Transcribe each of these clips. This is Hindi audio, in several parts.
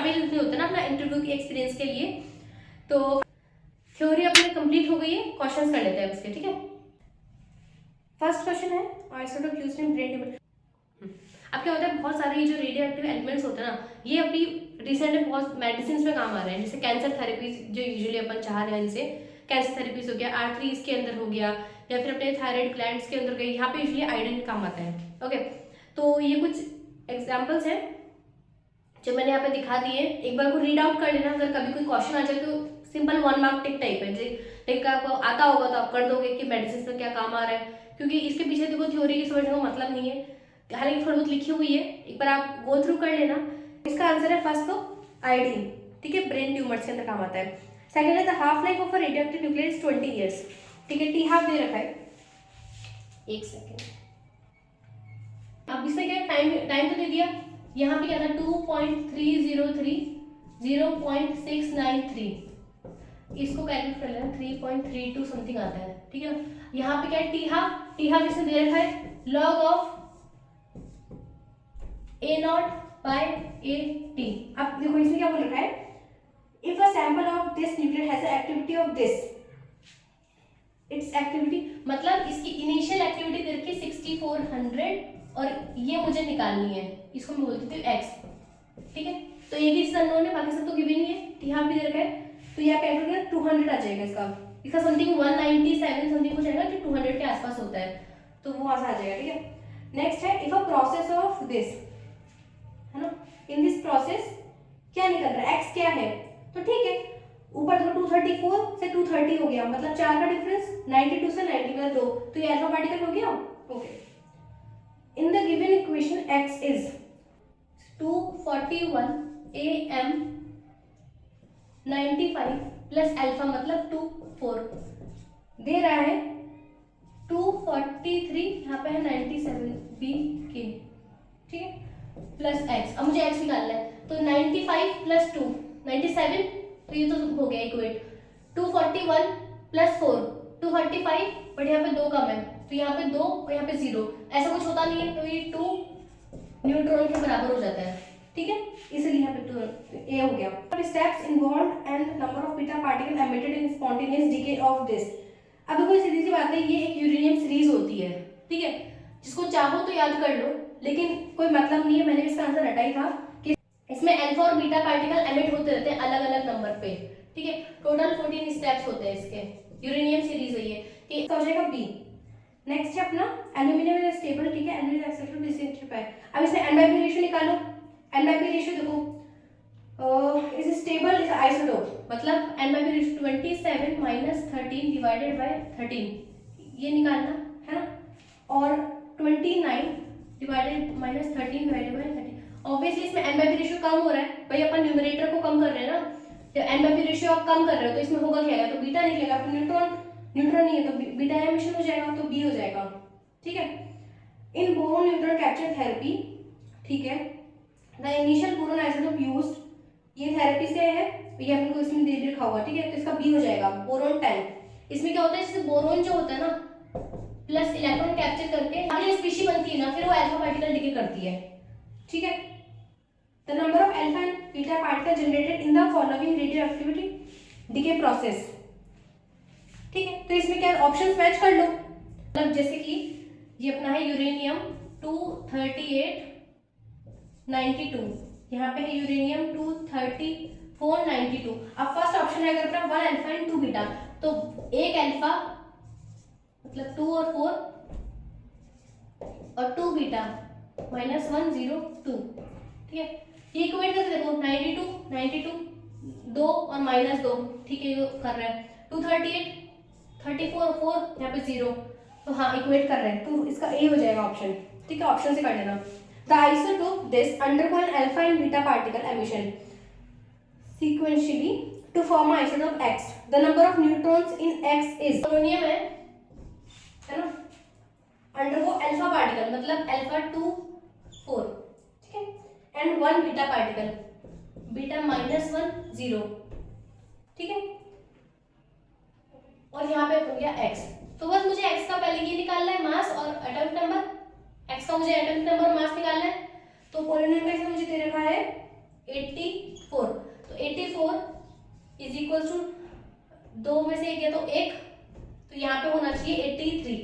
शामिल नहीं होते ना अपना इंटरव्यू के एक्सपीरियंस के लिए। तो थ्योरी अपनी कंप्लीट हो गई है, क्वेश्चंस कर लेते हैं उसके, ठीक है। फर्स्ट क्वेश्चन है आइसोटोप यूज्ड इन ब्रेन। अब क्या होता है, बहुत सारे ये जो रेडियो एक्टिव एलिमेंट्स होते हैं ना, ये अभी रिसेंट में बहुत मेडिसिन में काम आ रहे हैं, जैसे कैंसर थेरेपीज जो यूजुअली अपन चाह रहे हैं इनसे, कैंसर थेरेपीज हो गया, आर्टरी इसके अंदर हो गया, या फिर अपने थायराइड ग्लैंड्स के अंदर गई, यहाँ पे यूजुअली आयोडीन काम आता है। ओके, तो ये कुछ एग्जाम्पल्स हैं जो मैंने यहाँ पे दिखा दिए, एक बार को रीड आउट कर लेना, अगर कभी कोई क्वेश्चन आ जाए तो सिंपल 1 मार्क टिक टाइप है, लेकिन आपको आता होगा तो आप कर दोगे कि मेडिसिन में क्या काम आ रहा है, क्योंकि इसके पीछे देखो थ्योरी की समझने का मतलब नहीं है, हालांकि थोड़ी बहुत लिखी हुई है, एक बार आप गो थ्रू कर लेना। इसका आंसर है फर्स्ट तो आयोडीन, ठीक है, ब्रेन ट्यूमर्स के अंदर काम आता है। सेकंड है the half life of a radioactive nuclear is 20 years, ठीक है, टी हाफ दे रखा है, एक सेकेंड। अब इसमें क्या टाइम तो दे दिया, यहाँ पे क्या था 2.303 0.693, इसको कैलकुलेट कर लेना 3.32 समथिंग आता है, ठीक है। यहाँ पे क्या है टी हाफ इसमें दे रखा है log of A nought by AT। अब देखो इसमें क्या बोल रखा है, if a sample of this nuclear has a activity of this, its activity मतलब इसकी इनिशियल एक्टिविटी दे रखी 6400 और ये मुझे निकालनी है, इसको मैं बोलती हूँ x, ठीक है। तो ये भी अननोन है, बाकी सब तो गिवन ही है, टी हाफ भी दे रखा है, तो यहाँ पे कैलकुलेट 200 आ जाएगा, इसका समथिंग 197 समथिंग कुछ आएगा, जो 200 के आसपास होता है, तो वो वहां से आ जाएगा, ठीक है। नेक्स्ट है if a process of this, है ना, इन दिस प्रोसेस क्या निकल रहा है, x क्या है, तो ठीक है, ऊपर देखो 234 से 230 हो गया, मतलब 4 का डिफरेंस, 92 से 90 मतलब 2, तो ये अल्फा पार्टिकल हो गया। Okay, in the given equation x is 241 am 95 plus alpha मतलब 24 दे रहा है 243, यहाँ पे है 97 b के, ठीक है, प्लस x। अब मुझे x निकालना है, तो 95 प्लस 2 97, तो ये तो हो गया इक्वेट, 241 प्लस 4 245, बट यहाँ पे 2 कम है, तो यहाँ पे 2 और यहाँ पे 0, ऐसा कुछ होता नहीं है, तो ये 2 न्यूट्रॉन के बराबर हो जाता है, ठीक है, इसलिए यहाँ पे ए हो गया। Steps involved and number of beta particle emitted in spontaneous decay of this. अब देखो सीधी सी बात है, ये एक यूरेनियम सीरीज होती है, ठीक है, जिसको चाहो तो याद कर लो, लेकिन कोई मतलब नहीं है, मैंने इसका आंसर रटा ही था कि इसमें अल्फा और बीटा पार्टिकल एमिट होते रहते हैं अलग अलग नंबर पे, ठीक है, टोटल 14 स्टेप्स होते हैं इसके, यूरेनियम सीरीज है ये, ठीक है, हो जाएगा बी। नेक्स्ट है अपना एल्यूमिनियम इज स्टेबल, ठीक है, एल्यूमिनियम एक्सेप्टेबल डिसइंटरेस्ट है। अब इसमें एन बाय पी रेशियो निकालो, एन बाय पी रेशियो देखो इज स्टेबल इज आइसोटोप, मतलब N by P ratio 27 minus 13 divided by 13, ये निकालना है ना, और 29 divided minus 13 divided by 13, obviously इसमें एन बाय पी रेशियो कम हो रहा है, भाई अपन न्यूमरेटर को कम कर रहे हैं ना, जब एन बाय पी रेशियो आप कम कर रहे हो तो इसमें होगा क्या, तो बीटा निकलेगा, तो न्यूट्रॉन नहीं है तो बीटा एमिशन हो जाएगा, तो बी हो जाएगा, ठीक है। इन बोरोन न्यूट्रॉन कैप्चर थेरेपी, ठीक है, the initial boron isotope used, ये थेरेपी से है, ये अपन को इसमें दे रखा हुआ, ठीक है, तो इसका बी हो जाएगा बोरोन 10। इसमें क्या होता है, जैसे बोरोन जो होता है ना प्लस इलेक्ट्रॉन कैप्चर करके अगली स्पीशीज बनती है ना, फिर वो अल्फा पार्टिकल डिके करती है, ठीक है। The number of alpha and beta particle generated in the following radioactivity decay process, ठीक है, तो इसमें क्या ऑप्शंस मैच कर लो, मतलब जैसे कि ये अपना है यूरेनियम 238 92, यहाँ पे है यूरेनियम 234 92। अब फर्स्ट ऑप्शन है अगर अपना 1 अल्फा एंड 2 बीटा, तो एक अल्फा मतलब 2 और 4 और 2 बीटा माइनस 1 0 2, ठीक है, ये इक्वेट करके देखो 92 92 2 और माइनस 2, ठीक है, ये कर रहा है 238 34 और 4 यहाँ पे 0, तो हाँ इक्वेट कर रहे हैं, तो इसका ए हो जाएगा ऑप्शन, ठीक है, ऑप्शन से कर लेना। The isotope this undergo an alpha and beta particle emission sequentially to form an isotope X. The number of neutrons in X is polonium है ना, अंडरगो अल्फा पार्टिकल मतलब अल्फा 2 4, ठीक है, and 1 beta particle beta minus 1 0, ठीक है, और यहाँ पे हो गया x, तो बस मुझे x का पहले ये निकालना है मास और एटॉमिक नंबर, x का मुझे एटॉमिक नंबर और मास निकालना है, तो पोलोनियम का इसमें मुझे दे रखा है 84, तो 84 इज इक्वल टू 2 में से 1 है तो 1, तो यहाँ पे होना चाहिए 83,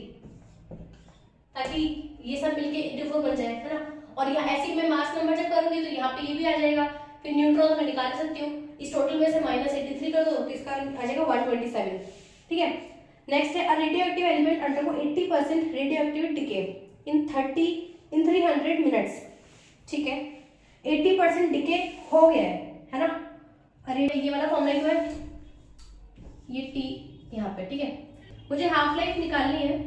ताकि ये सब मिलके 84 बन जाए, है ना। और यहाँ ऐसे ही मैं मास नंबर जब करूंगी तो यहाँ पे ये भी आ जाएगा, फिर न्यूट्रॉन मैं निकाल सकती हूँ, इस टोटल में से -83 कर दो तो इसका आ जाएगा 127, ठीक है। नेक्स्ट है, a radioactive element undergo 80% radioactive decay in 300 minutes, ठीक है। 80% डिके हो गया है ना। अरे ये वाला फॉर्मूला क्यों है, ये टी यहाँ पे, ठीक है। मुझे हाफ लाइफ निकालनी है,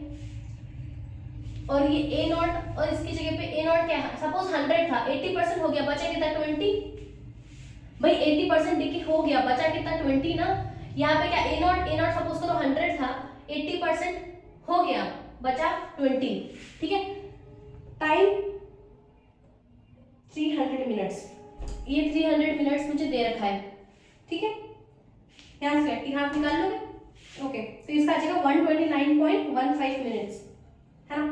और ये ए नॉट और इसकी जगह पे ए नॉट क्या है, सपोज 100 था, 80% हो गया, बचा कितना 20, भाई 80% डिके हो गया, बचा कितना 20 ना। यहाँ पे क्या ए नॉट सपोज करो 100 था, 80% हो गया, बचा 20, ठीक है। टाइम 300 मिनट्स, ये 300 मिनट्स मुझे दे रखा है, ठीक है। यहाँ से हाफ निकाल लोगे, ओके, तो इसका आ जाएगा 129.15 मिनट्स, है ना।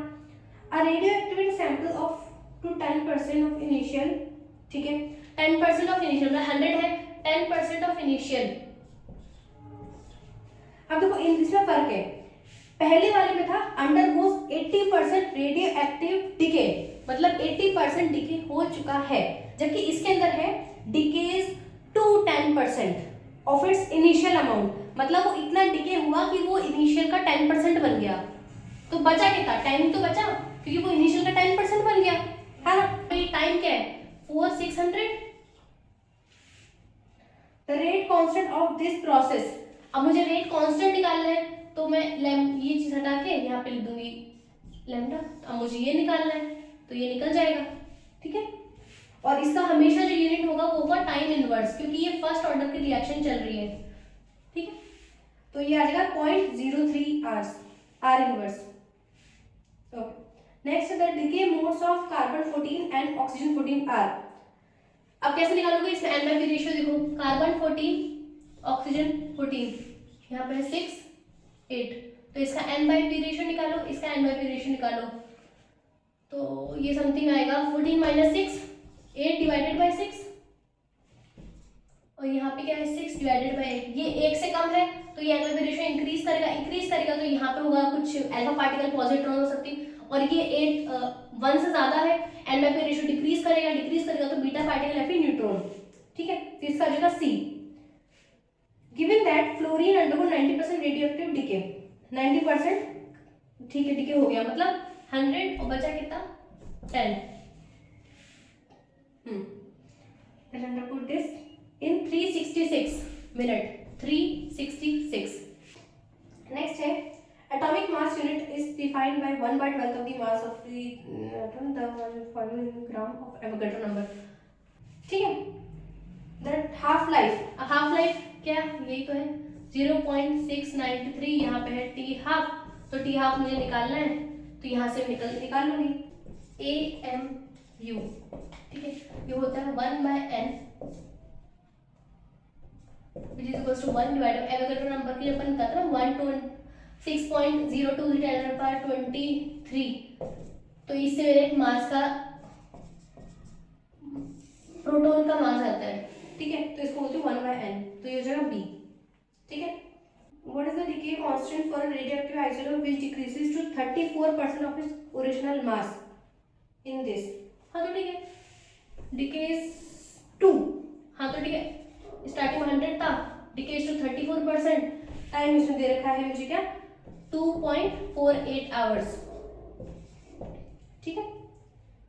A radioactivity sample of to 10% of initial, ठीक है, 10% ऑफ इनिशियल मतलब 100 है, 10% ऑफ इनिशियल। अब देखो इसमें फर्क है, पहले वाले में था अंडरगोस 80% रेडियो एक्टिव डिके, मतलब 80% डिके हो चुका है, जबकि इसके अंदर है decays to 10% of its initial amount, मतलब वो इतना डिके हुआ कि वो इनिशियल का 10% बन गया, तो बचा कितना, 10 तो बचा, क्योंकि वो इनिशियल का 10% बन गया, है ना। तो ये टाइम क्या है 4600। The rate constant of this process, अब मुझे रेट कांस्टेंट निकालना है, तो मैं ये चीज हटा के यहाँ पे लिख दूंगी लैम्डा, अब मुझे ये निकालना है तो ये निकल जाएगा, ठीक है। और इसका हमेशा जो यूनिट होगा वो होगा टाइम इनवर्स, क्योंकि ये फर्स्ट ऑर्डर की रिएक्शन चल रही है, ठीक है। तो ये आ जाएगा 0.03 hours, or inverse, okay. Next the decay modes of carbon 14 and oxygen 14 are. अब कैसे निकालोगे, इसमें एन बाय पी रेशियो देखो, कार्बन 14 ऑक्सीजन 14, यहाँ पे 6 8, तो इसका एन बाय पी रेशियो निकालो, इसका एन बाय पी रेशियो निकालो, तो ये समथिंग आएगा 14 माइनस 6, 8 डिवाइडेड बाय 6, और यहाँ पे क्या है 6 डिवाइडेड बाय 8, ये 1 से कम है तो ये N by P ratio increase करेगा, तो यहाँ पे होगा कुछ अल्फा पार्टिकल पॉजिट्रॉन हो सकती, और ये 1 से ज्यादा है, N by P ratio decrease करेगा तो बीटा पार्टिकल या फिर न्यूट्रॉन, ठीक है। तो इसका आ जाएगा C. Given that fluorine undergo 90% radioactive decay, 90% ठीक है डिके हो गया, मतलब 100 और बचा कितना 10, put this in 366 minute, 366। Next है, atomic mass unit is defined by 1/12 of the mass of the atom, the following gram of Avogadro number, ठीक है। That half life क्या यही तो है 0.693, यहाँ पे है t हाफ, तो t हाफ मुझे निकालना है, तो यहाँ से निकाल लूंगी AMU, ठीक है। ये होता है 1/n which is equals to 1 divided Avogadro number की अपन निकालते हैं 1 to 6.02 10 पावर 23, तो इससे मेरे मास का प्रोटॉन का मास आता है, ठीक है। तो इसको बोलते हैं 1/n, तो ये हो जाएगा B, ठीक है। What is the decay constant for a radioactive isotope which decreases to 34% of its original mass in this? हाँ तो ठीक है, decays to, हाँ तो ठीक है, स्टार्टिंग में 100 था, decays to 34%, टाइम इसमें दे रखा है मुझे क्या 2.48 आवर्स, ठीक है।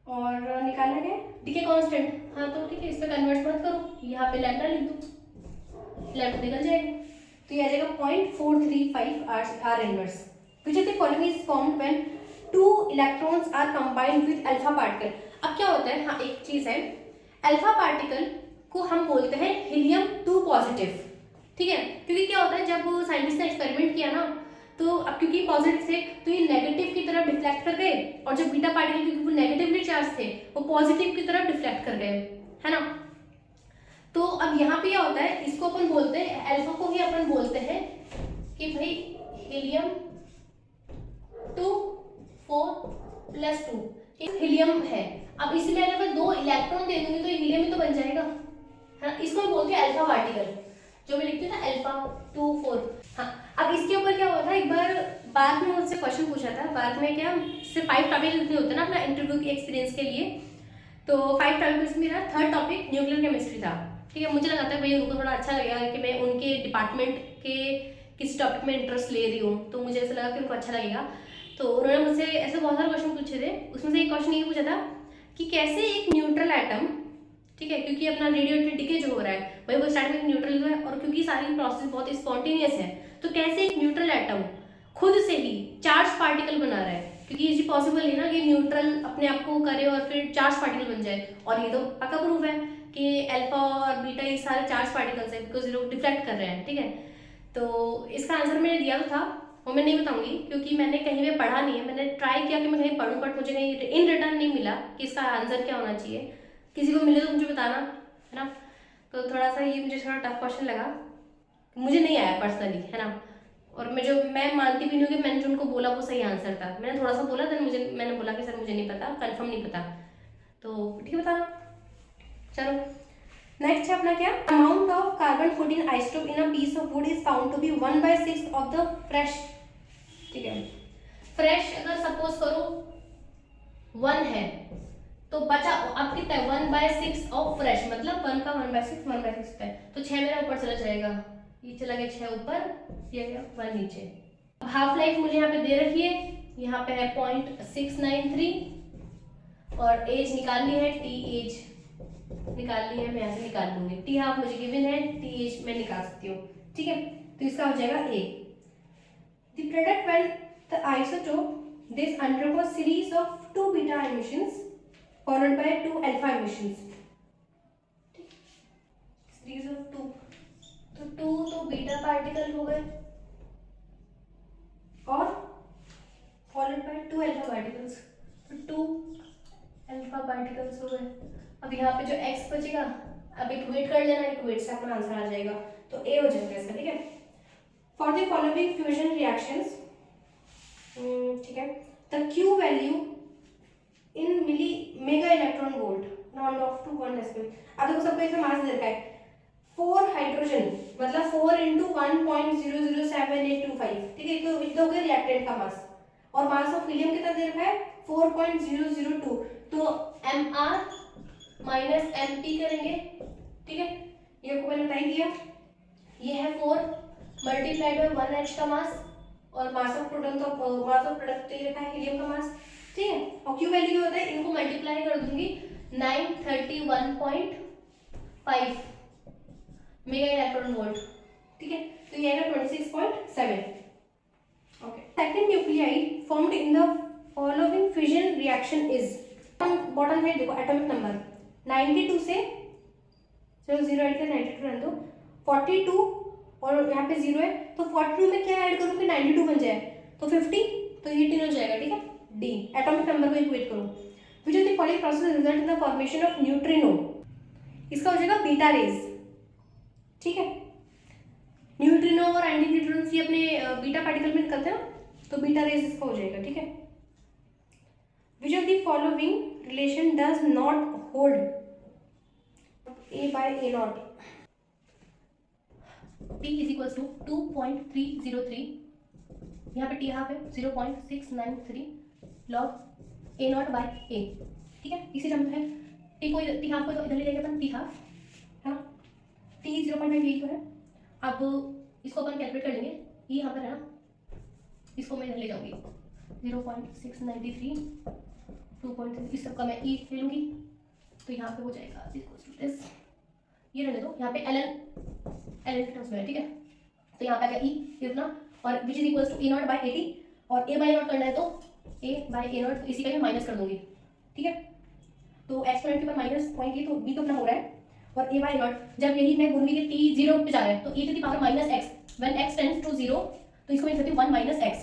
और निकालना क्या डीके कांस्टेंट, हाँ तो ठीक है, इस पे कन्वर्ट मत करो, यहाँ पे लैम्डा लिख दो, लैम्डा निकल जाएगा, तो ये आ जाएगा 0.435 are inverse. which of the following is formed when two electrons are combined with alpha particle। अब क्या होता है, हाँ एक चीज है, अल्फा पार्टिकल को हम बोलते हैं हीलियम 2 पॉजिटिव, ठीक है। क्योंकि क्या होता है जब साइंटिस्ट ने एक्सपेरिमेंट किया ना, तो अब क्योंकि पॉजिटिव थे तो ये नेगेटिव की तरफ डिफ्लेक्ट कर गए, और जो बीटा पार्टिकल क्योंकि वो नेगेटिवली चार्ज थे वो पॉजिटिव की तरफ डिफ्लेक्ट कर गए, है ना। तो अब यहाँ पे क्या होता है, इसको अपन बोलते हैं, अल्फा को ही अपन बोलते हैं कि भाई हीलियम 2 4 + 2 हीलियम है। अब इसमें अगर मैं 2 इलेक्ट्रॉन दे दूंगी तो हीलियम ही तो बन जाएगा, ना, इसको मैं बोलती हूँ अल्फा पार्टिकल, जो मैं लिखती हूँ ना अल्फा 2 4। हाँ, अब इसके ऊपर क्या हुआ था, एक बार बाद में मुझसे क्वेश्चन पूछा था, बाद में क्या सिर्फ 5 टॉपिक लिखने होते हैं ना अपना इंटरव्यू के एक्सपीरियंस के लिए, तो 5 टॉपिक में मेरा थर्ड टॉपिक न्यूक्लियर केमिस्ट्री था। ठीक है, मुझे लगा था भाई उनको थोड़ा अच्छा लगेगा कि मैं उनके डिपार्टमेंट के किसी टॉपिक में इंटरेस्ट ले रही हूँ, तो मुझे ऐसा लगा कि उनको अच्छा लगेगा। तो उन्होंने मुझसे ऐसे बहुत सारे क्वेश्चन पूछे थे, उसमें से एक क्वेश्चन ये पूछा था कि कैसे एक न्यूट्रल एटम, ठीक है, क्योंकि अपना रेडियोएक्टिव डिके जो हो रहा है भाई वो स्टार्ट में न्यूट्रल है, और क्योंकि सारी प्रोसेस बहुत स्पॉन्टेनियस है, तो कैसे एक न्यूट्रल एटम खुद से ही चार्ज पार्टिकल बना रहा है, क्योंकि ये पॉसिबल है ना कि न्यूट्रल अपने आप को करे और फिर चार्ज पार्टिकल बन जाए, और ये तो पक्का प्रूफ है कि अल्फा और बीटा ये सारे चार्ज पार्टिकल्स हैं, बिकॉज ये लोग डिफ्लेक्ट कर रहे हैं। ठीक है, तो इसका आंसर मैंने दिया तो था, वो मैं नहीं बताऊंगी क्योंकि मैंने कहीं पे पढ़ा नहीं है, मैंने ट्राई किया कि मैं कहीं पढ़ूं, बट मुझे कहीं इन रिटर्न नहीं मिला कि इसका आंसर क्या होना चाहिए। किसी को मिले तो मुझे बताना, है ना। तो थोड़ा सा ये मुझे थोड़ा टफ क्वेश्चन लगा, मुझे नहीं आया पर्सनली, है ना। और मैं मानती भी नहीं हूँ कि मैंने जो उनको बोला वो सही आंसर था, मैंने थोड़ा सा बोला, देन मैंने बोला कि सर मुझे नहीं पता, कंफर्म नहीं पता, तो ठीक है बताना। चलो नेक्स्ट है अपना क्या, amount of carbon 14 isotope in a piece of wood is found to be 1/6 of the fresh. ठीक है, फ्रेश अगर सपोज करो 1 है तो बचा अब कितना है 1/6 ऑफ फ्रेश, मतलब 1 का 1/6 1/6 है, तो 6 मेरा ऊपर चला जाएगा, ये चला गया 6 ऊपर, ये गया 1 नीचे। अब हाफ लाइफ मुझे यहाँ पे दे रखी है, यहाँ पे है 0.693, और एज निकालनी है, टी एज निकालनी है, मैं यहाँ से निकाल लूंगी, टी हाफ मुझे गिवन है, टी एज मैं निकाल सकती हूँ। ठीक है, तो इसका हो जाएगा A. The product when the isotope this undergo series of 2 beta emissions followed by 2 alpha emissions, series of 2, तो 2 तो बीटा पार्टिकल हो गए और followed by 2 alpha particles, तो 2 alpha particles हो गए। अब यहाँ पे जो x बचेगा, अब इक्वेट कर लेना, इक्वेट से अपना आंसर आ जाएगा, तो a हो जाएगा इसका। ठीक है, for the following fusion reactions, ठीक है, the Q value in milli mega electron volt round off to 1 decimal. अब देखो सबको इसमें मास दे रखा है 4 हाइड्रोजन, मतलब 4 × 1.00785। ठीक है, तो इतना हो गया रिएक्टेंट का मास, और मास ऑफ हीलियम कितना दे रखा है 4.002, तो Mr माइनस Mp करेंगे। ठीक है, ये को मैंने बताई दिया, ये है 4 मल्टीप्लाइड बाय 1H का मास, और मास ऑफ प्रोडक्ट दे रखा है हीलियम का मास। ठीक है, और क्यू वैल्यू क्या होता है, इनको मल्टीप्लाई कर दूंगी 931.5 मेगा इलेक्ट्रॉन वोल्ट। ठीक है, तो ये आएगा 26.7। Okay, second nuclide formed in the following fusion reaction is, bottom है देखो एटॉमिक नंबर 92 से, चलो 0 ऐड कर 92 रहने दो, 42 और यहाँ पे 0 है, तो 42 में क्या ऐड करूँ कि 92 बन जाए, तो 50, तो ये 3 हो जाएगा। ठीक है, डी एटॉमिक नंबर को इक्वेट करो, which of the following process result in the formation of neutrino, इसका हो जाएगा बीटा रेज। ठीक है, न्यूट्रिनो और एंटी न्यूट्रॉन्स ये अपने बीटा पार्टिकल में निकलते हैं, तो बीटा रेज इसका हो जाएगा। ठीक है, which of the following relation does not hold A/A0, P = 2.303, यहाँ पे टी हाफ है 0.693 log A0/A। ठीक है, इसी टर्म है, टी को टी हाफ को तो इधर ले जाएंगे अपन, टी हाफ है ना, टी 0.5 यही तो है। अब इसको अपन कैलकुलेट कर लेंगे, ये यहाँ पर है ना, इसको मैं इधर ले जाऊंगी 0.693 2.3, इस सबका मैं ई ले लूँगी, तो यहाँ पे हो जाएगा दिस, ये रहने दो, यहाँ पे एल टर्म्स में है। ठीक है, तो यहाँ पे आ गया ई इतना, और which is equals to A0/80, और A/A0 करना है तो A/A0, तो इसी का मैं माइनस कर दूंगी। ठीक है, तो एक्सपोनेंट के ऊपर माइनस पॉइंट, ये तो बी तो अपना हो रहा है, और A/A0 जब यही मैं बोलूंगी कि t 0 पे जा रहा है तो e to the power -x, when x tends to 0, तो इसको मैं लिख सकती हूँ 1 - x।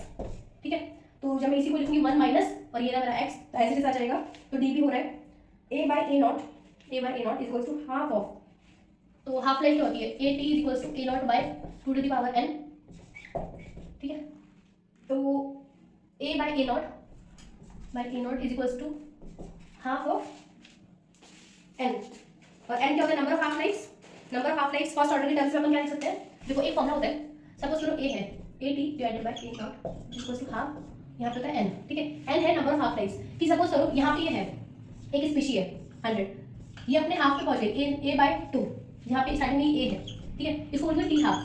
ठीक है, तो जब मैं इसी को लिखूंगी 1 माइनस, और ये ना मेरा x, तो ऐसे आ जाएगा, तो d भी हो रहा है A/A0 equals to half of, तो हाफ लाइफ क्या होती है AT equals to A0/2 to the power n। ठीक है, तो A/A0 is equals to half of n, और n क्या होता है number of half lives, number of half life first order के टर्म्स में अपन क्या लिख सकते हैं? देखो एक फॉर्मूला होता है, सपोज करो ए है A T divided by A nought equals to half, यहाँ पे होता है एन, ठीक है, एन है नंबर ऑफ हाफ लाइफ कि सपोज करो यहाँ पे ये है एक स्पीशी है 100, ये अपने हाफ पे पहुंच गई ए बाय 2, यहाँ पे स्टार्टिंग में ए है, ठीक है, इसको बोलते हैं टी हाफ।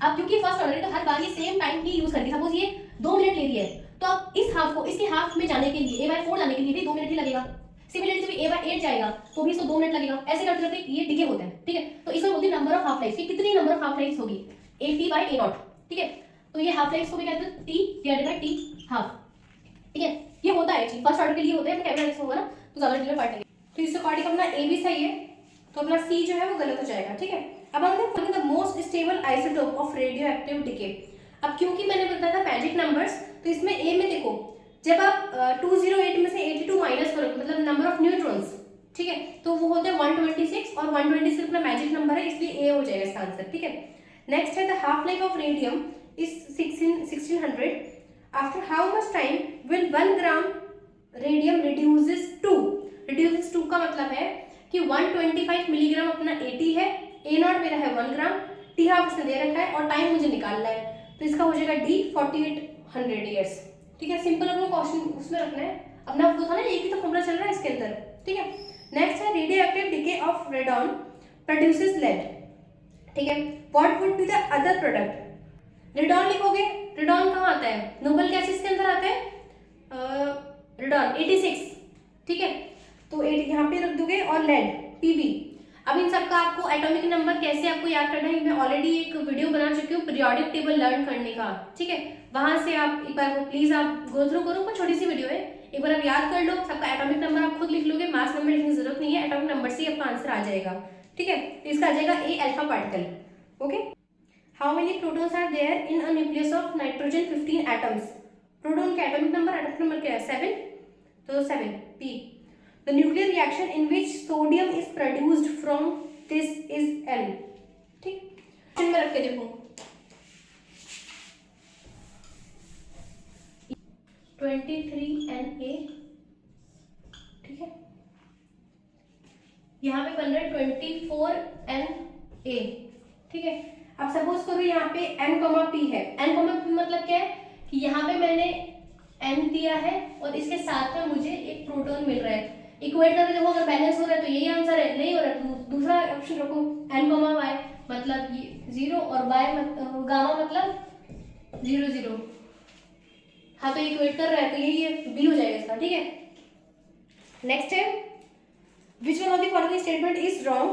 अब क्योंकि फर्स्ट ऑर्डर है तो हर बार ये सेम टाइम ही यूज करके, सपोज ये 2 मिनट ले रही है तो अब इस हाफ को इसके हाफ में जाने के लिए ए बाय 4 लाने के लिए भी 2 मिनट ही लगेगा। सिमिलरली जब ए बाय 8 जाएगा तो भी इसको 2 मिनट लगेगा। ऐसे करते करते ये डिके होता है, ठीक है। तो इसमें बोलते हैं नंबर ऑफ हाफ लाइफ कि कितनी नंबर ऑफ हाफ लाइफ होगी A T by A nought, ठीक है। तो ये हाफ लाइफ को भी कहते हैं T divided bye T half, ठीक है। ये होता है एक्चुअली फर्स्ट ऑर्डर के लिए होता है, कैमरा होगा ना तो ज्यादा डिटेल पार्ट लगेगा। तो इस अकॉर्डिंग अपना ए भी सही है तो अपना सी जो है वो गलत हो जाएगा, ठीक है। अब हम देखते हैं the most stable isotope of radio active decay. अब क्योंकि मैंने बताया था मैजिक नंबर्स, तो इसमें ए में देखो जब आप 208 में से 82 माइनस करो मतलब नंबर ऑफ न्यूट्रॉन्स, ठीक है, तो वो होता है 126 और 126 अपना मैजिक नंबर है इसलिए ए हो जाएगा इसका आंसर, ठीक है। नेक्स्ट है the half life of radium is 1600। After how much time will 1 gram radium reduces to का मतलब है कि 125 मिलीग्राम अपना 80 है, ए नॉट मेरा है 1 ग्राम, टी हाफ इसने दे रखा है और टाइम मुझे निकालना है तो इसका हो जाएगा डी 4800 ईयर्स, ठीक है। सिंपल अपना क्वेश्चन उसमें रखना है, अपना वो था ना एक ही तो फॉर्मूला चल रहा है इसके अंदर, ठीक है। नेक्स्ट है radioactive decay of radon produces lead, ठीक है। What would be the other product? Radon लिखोगे, रेडॉन कहाँ आता है? नोबल गैसेस के अंदर आता है रेडॉन 86, ठीक है, तो यहाँ पे रख दोगे और लेड पीबी। अब इन सबका आपको एटॉमिक नंबर कैसे आपको याद करना है मैं ऑलरेडी एक वीडियो बना चुकी हूँ पीरियोडिक टेबल लर्न करने का, ठीक है, वहां से आप एक बार प्लीज आप गो थ्रू करो, छोटी सी वीडियो है, एक बार आप याद कर लो, सबका एटॉमिक नंबर आप खुद लिख लोगे, मास नंबर लिखने की जरूरत नहीं है, एटॉमिक नंबर से आपका आंसर आ जाएगा, ठीक है। तो इसका आ जाएगा A alpha particle, okay. How many protons are there in a nucleus of nitrogen 15 atoms? Proton का एटॉमिक नंबर क्या है 7, तो 7 P. The nuclear reaction in which sodium is produced from this is N, ठीक, क्वेश्चन में रख के देखो 23Na, ठीक है, यहाँ पे बन रहा है 24Na, ठीक है। अब सपोज करो यहाँ पे N, P है, N, P मतलब क्या है कि यहाँ पे मैंने N दिया है और इसके साथ में मुझे एक प्रोटॉन मिल रहा है, इक्वेट करके देखो अगर बैलेंस हो रहा है तो यही आंसर है, नहीं हो रहा है तो दूसरा ऑप्शन रखो n, y मतलब ये 0 और y गामा मतलब 0 0, हाँ तो इक्वेट कर रहा है तो यही है बी हो जाएगा इसका, ठीक है। नेक्स्ट है which one of the following statement is wrong?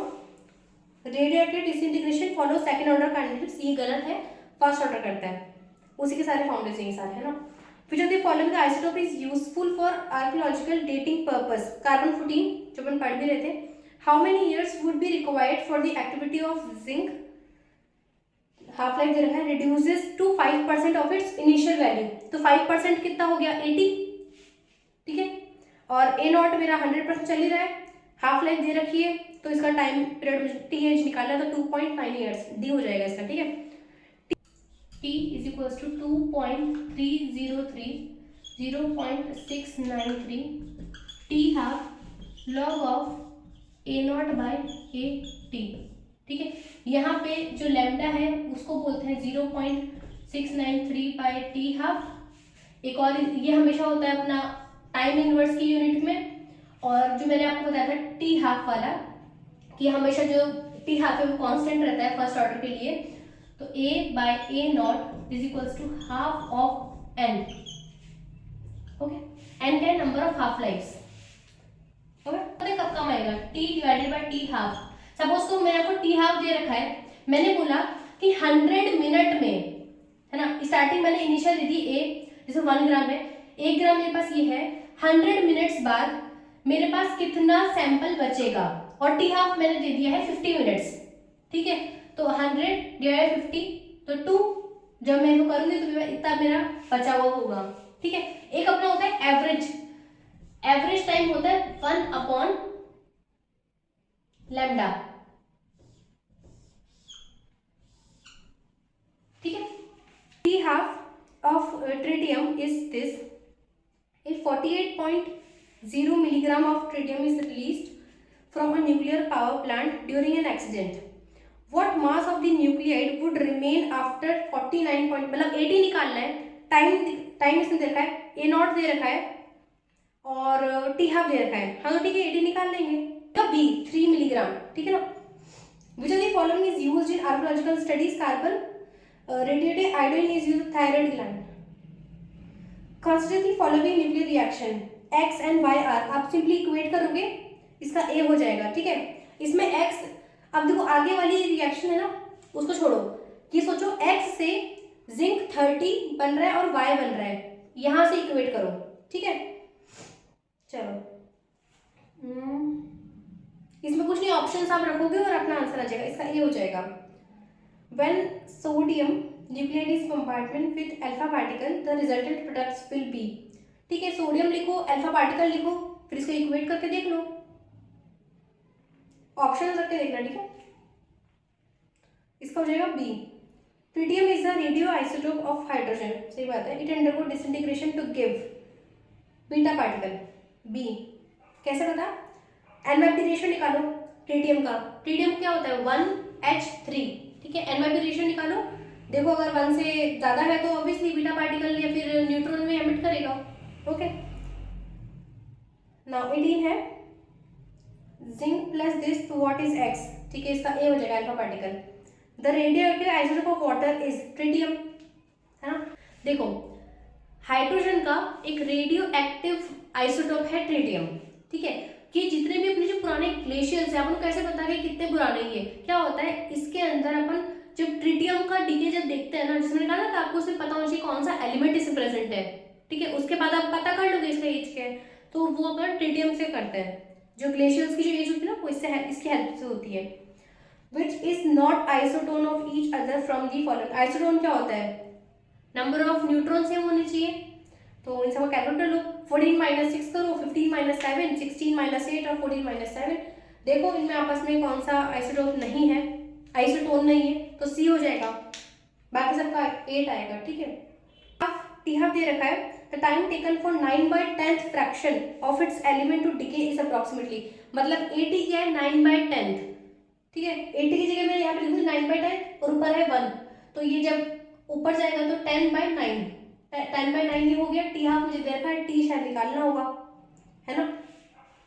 Radioactive disintegration follow second order kinetics, ये गलत है, फर्स्ट ऑर्डर करता है, उसी के सारे फॉर्मूले ये सारे है ना। Which of the following the isotope is useful for archaeological dating purpose? Carbon 14 जो अपन पढ़ भी रहे थे। How many years would be required for the activity of zinc? Half life दे रखा है reduces to 5% of its initial value, तो 5% कितना हो गया 80, ठीक है, और ए नॉट मेरा 100% चल ही रहा है, हाफ लाइफ दे रखी है तो इसका टाइम पीरियड टी एच निकालना तो 2.9 ईयर्स, डी हो जाएगा इसका, ठीक है। T is equals to 2.303 0.693 T half log of A naught by A T, ठीक है। यहाँ पे जो लैम्डा है उसको बोलते हैं 0.693 बाई टी हाफ। एक और ये हमेशा होता है अपना टाइम इनवर्स की यूनिट में, और जो मैंने आपको बताया था टी हाफ वाला कि हमेशा जो टी हाफ है वो कांस्टेंट रहता है फर्स्ट ऑर्डर के लिए, तो a by a nought is equals to half of n, okay. n क्या है? Number of half lives, okay. कब काम आएगा? t divided by t half. Suppose को मैंने आपको t हाफ दे रखा है, मैंने बोला कि 100 मिनट में, है ना, स्टार्टिंग मैंने इनिशियल दी थी a, जैसे 1 ग्राम है, 1 ग्राम मेरे पास ये है, 100 मिनट्स बाद मेरे पास कितना सैंपल बचेगा, और टी हाफ मैंने दे दिया है 50 मिनट्स, ठीक है। तो 100 डिवाइड 50 तो 2, जब मैं इसको करूंगी तो इतना मेरा बचा हुआ होगा, ठीक है। एक अपना होता है एवरेज, एवरेज टाइम होता है 1 अपॉन लैम्डा, ठीक है। T half of tritium is this, if 48.0 milligram of tritium is released from a nuclear power plant during an accident, what mass of the nuclide would remain after 49 point, मतलब 80 निकालना है। टाइम इसने दे रखा है, ए नॉट दे रखा है और टी हाफ दे रखा है। हाँ तो ठीक है, 80 निकाल लेंगे। तो बी 3 मिलीग्राम, ठीक है ना। Which of the following is used in archaeological studies? Carbon, radiative iodine is used thyroid gland. Consider the following nuclear reaction X and Y are. आप सिंपली इक्वेट करोगे, इसका ए हो जाएगा, ठीक है। इसमें एक्स, अब देखो आगे वाली रिएक्शन है ना, उसको छोड़ो, ये सोचो एक्स से जिंक 30 बन रहा है और वाई बन रहा है, यहां से इक्वेट करो, ठीक है। चलो इसमें कुछ नहीं, ऑप्शंस आप रखोगे और अपना आंसर आ जाएगा। इसका ए हो जाएगा। When sodium nuclide is compartment with alpha particle the resultant products will be, ठीक है। सोडियम लिखो, अल्फा पार्टिकल लिखो, फिर इसको इक्वेट करके देख लो, ऑप्शन रख के देखना, ठीक है। इसका हो जाएगा B. Tritium is the radioisotope of hydrogen, सही बात है। It undergo disintegration to give beta particle, B. कैसे पता? एनवाईपी रेशियो निकालो ट्रिटियम का। ट्रिटियम क्या होता है 1H3, ठीक है। एनवाईपी रेशियो निकालो, देखो अगर 1 से ज़्यादा है तो ऑब्वियसली बीटा पार्टिकल या फिर न्यूट्रॉन में एमिट करेगा, ओके। नाउ 18 है जिंक प्लस दिस, तो व्हाट इज एक्स, ठीक है। इसका ए हो जाएगा alpha particle. The radioactive isotope of water is tritium, है ना। देखो हाइड्रोजन का एक रेडियो एक्टिव आइसोटोप है ट्रिटियम, ठीक है। कि जितने भी अपने जो पुराने ग्लेशियर्स हैं, अपन कैसे पता कि कितने पुराने ये, क्या होता है इसके अंदर अपन जब ट्रिटियम का डीके जब देखते हैं ना, जिसमें कहा ना कि आपको उसमें पता होना चाहिए कौन सा एलिमेंट इसमें प्रेजेंट है, ठीक है। उसके बाद आप पता कर लोगे इसका एज क्या है, तो वो अपन ट्रिटियम से करते हैं। जो ग्लेशियर्स की जो एज होती है ना, वो इसकी हेल्प से होती है। Which is not isotone of each other from the following. Isotone क्या होता है? नंबर ऑफ न्यूट्रॉन सेम होने चाहिए, तो इन सबको कैलकुलेट कर लो। 14 - 6 करो, 15 - 7, 16 - 8 और 14 - 7। देखो इनमें आपस में कौन सा आइसोटोप नहीं है, आइसोटोन नहीं है, तो सी हो जाएगा। बाकी सबका 8 आएगा, ठीक है। टी हाफ दे रखा है। The time taken for 9/10 fraction of its element to decay is approximately, मतलब 80 क्या है 9/10, ठीक है। 80 की जगह मैं यहाँ पे लिखूंगी 9/10 और ऊपर है 1, तो ये जब ऊपर जाएगा तो 10/9, 10/9 ये हो गया। टी हाफ मुझे दे रखा है, टी शायद निकालना होगा, है ना।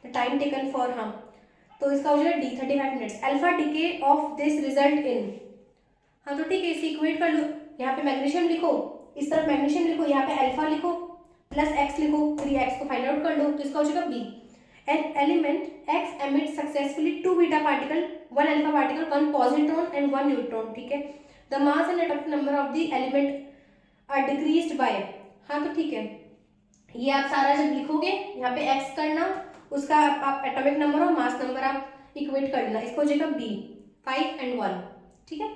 द टाइम टेकन फॉर, हाँ, तो इसका हो जाएगा D 35 minutes. Alpha decay of this result in, हाँ तो ठीक है, इसे इक्वेट कर लो। यहाँ पे मैग्नीशियम लिखो, इस तरफ मैग्नीशियम लिखो, यहाँ पे अल्फा लिखो प्लस एक्स लिखो, 3x को फाइंड आउट कर लो, तो इसका हो जाएगा B. An element X emit successfully 2 beta particle, 1 alpha particle, 1 positron and 1 neutron, ठीक है। The mass and atomic number of the element are decreased by, हाँ तो ठीक है, ये आप सारा जब लिखोगे यहाँ पे एक्स करना, उसका आप एटॉमिक नंबर और मास नंबर आप इक्वेट कर लेना, इसको हो जाएगा बी 5 and 1, ठीक है।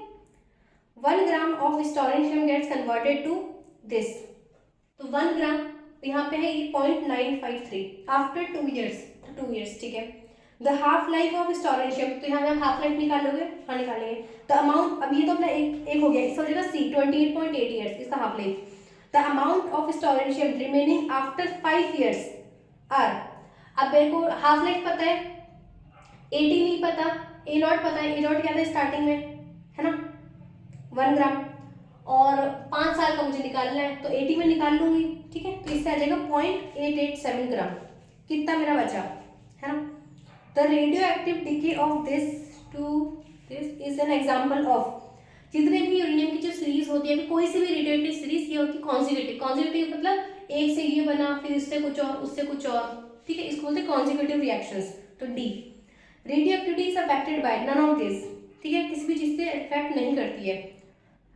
1 gram of strontium gets converted to this, तो 1 ग्राम यहाँ पे है ये 0.953 आफ्टर 2 years, ठीक है। द हाफ लाइफ ऑफ स्टोरेंशियम, तो यहाँ पे हाफ लाइफ निकालोगे, हाँ निकालेंगे। द अमाउंट, अब ये तो अपना एक हो गया, इसका हो जाएगा सी 28.8 years इसका half life. The amount of strontium remaining after 5 years are, अब मेरे को हाफ लाइफ पता है, 80 नहीं पता, ए नॉट पता है, ए नॉट क्या था स्टार्टिंग में, है ना 1 ग्राम, और 5 साल का मुझे निकालना है, तो 80 में निकाल लूंगी, ठीक है। तो इससे आ जाएगा 0.887 ग्राम, कितना मेरा बचा, है ना। The radioactive decay of this to this is an example of, जितने भी यूरेनियम की जो सीरीज होती है, कोई सी भी रेडियोएक्टिव सीरीज, ये होती है कॉन्जिक्यूटिव। कॉन्जिक्यूटिव मतलब एक से ये बना, फिर इससे कुछ और, उससे कुछ और, ठीक है, इसको बोलते हैं कॉन्जिक्यूटिव रिएक्शंस। तो D, radioactivity is affected by none of this, ठीक है, किसी भी चीज से इफेक्ट नहीं करती है।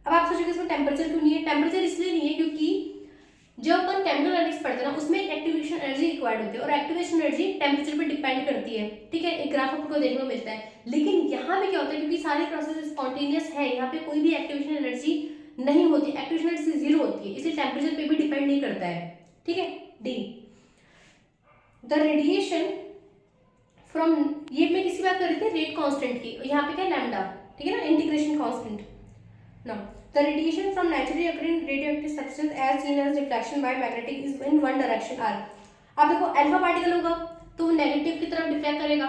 अब आप सोचोगे इसमें टेम्परेचर क्यों नहीं है? टेम्परेचर इसलिए नहीं है क्योंकि जब अपन केमिकल एनालिसिस पढ़ते हैं ना, उसमें एक्टिवेशन एनर्जी रिक्वायर्ड होती है, और एक्टिवेशन एनर्जी टेम्परेचर पे डिपेंड करती है, ठीक है। एक ग्राफ आपको देखने को मिलता है, लेकिन यहाँ पे क्या होता है, क्योंकि सारे प्रोसेस स्पॉन्टेनियस है, यहाँ पे कोई भी एक्टिवेशन एनर्जी नहीं होती, एक्टिवेशन एनर्जी 0 होती है, इसलिए टेम्परेचर पे भी डिपेंड नहीं करता है, ठीक है। डी, द रेडिएशन फ्रॉम, ये मैं किसी बात कर रही थी रेट कांस्टेंट की, यहाँ पे क्या लैम्डा, ठीक है ना, integration constant. Now the radiation from naturally occurring radioactive substance as seen as reflection by magnetic is in one direction r। अब देखो अल्फा पार्टिकल होगा तो वो नेगेटिव की तरफ डिफ्लेक्ट करेगा,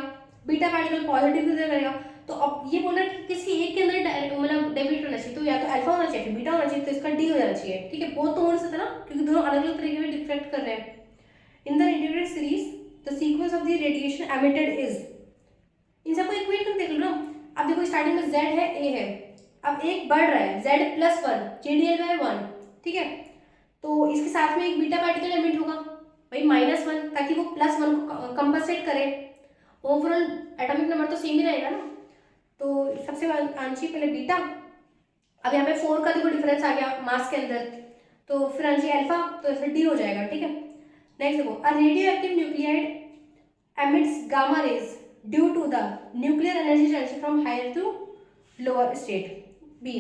बीटा पार्टिकल पॉजिटिव की तरफ करेगा, तो अब ये बोल रहा है कि किसी एक के अंदर अल्फा होना चाहिए, बीटा होना चाहिए, तो इसका डी हो जाना चाहिए, ठीक है। बोथ तो हो नहीं सकता ना, क्योंकि दोनों अलग अलग तरीके में डिफ्रेक्ट कर रहे हैं। In the integrated series the sequence of the radiation emitted is, इन सबको इक्वेट करके देख लो ना। अब देखो स्टार्टिंग में z है, a है, अब एक बढ़ रहा है z+1 JDL/1, ठीक है। तो इसके साथ में एक बीटा पार्टिकल एमिट होगा भाई -1, ताकि वो +1 को कंपनसेट करे। ओवरऑल एटॉमिक नंबर तो सेम ही रहेगा ना। तो सबसे आंशिक पहले बीटा, अब यहाँ पे 4 का देखो डिफरेंस आ गया मास के अंदर, तो फिर आंशिक अल्फा, तो ऐसे डी हो जाएगा, ठीक है। नेक्स्ट देखो, a radioactive nuclide emits gamma rays due to the nuclear energy transfer from higher to lower state. B,